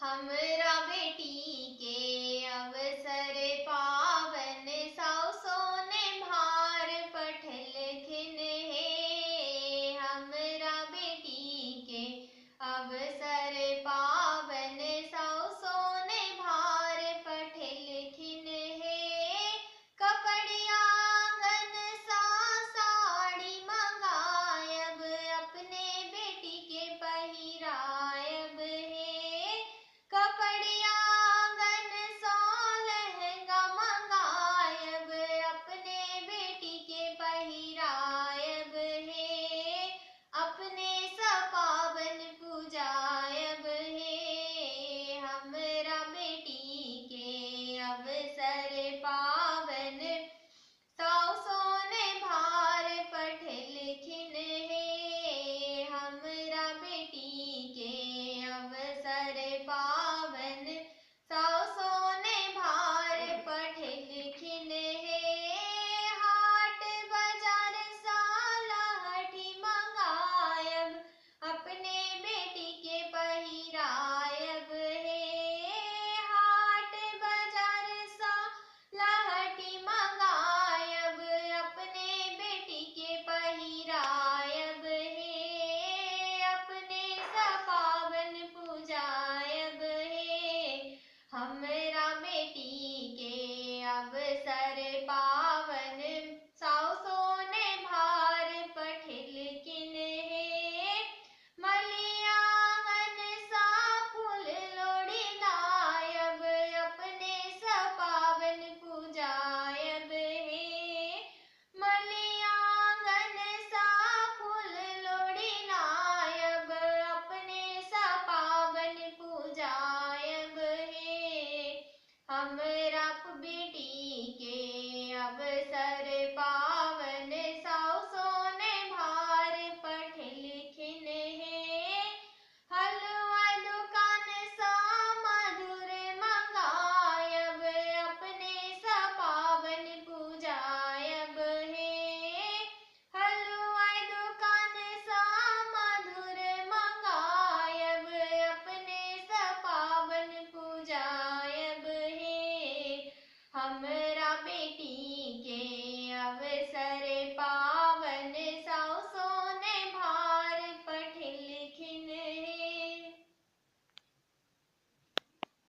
हमरा बेटी के अवसर पावन साउसो ने भार पठल खिन हे। हमरा बेटी के अवसर पावन साउसो ने भार पठल खिन हे। कपड़िया गन सा साड़ी मंगायब अपने बेटी के पहिरायब हे। कपड़िया गन सो लहंगा मंगायब अपने बेटी के पहिरायब हे। अपने सपावन पूजायब हे। हमरा बेटी के अवसर पावन साउसो ने भार पठल खिन हे। हमरा बेटी के अवसर पावन साउसो ने भार पठल खिन हे। हाट बाजार सा लहठी मंगायब अपने बेटी के पहिरायब हे। हाट बाजार सा लहठी मंगायब अपने बेटी के पहिरायब हे। अपने सपावन पूजायब हे। हमरा बेटी के अवसर पावन साउसो ने भार पठल खिन हे। मलिया गन सा फूल लोड़ी लायब अपने सपावन पूजायब हे। मलिया गन सा फूल लोड़ी लायब अपने सपावन पूजायब हे। हमरा बेटी के अवसर पावन साउसो ने भार पठल खिन हे। हलवा दुकान सा मधुर मंगायब अपने सपावन पूजायब हे। हलवा दुकान सा मधुर मंगायब अपने सपावन पूजायब हे। हमरा बेटी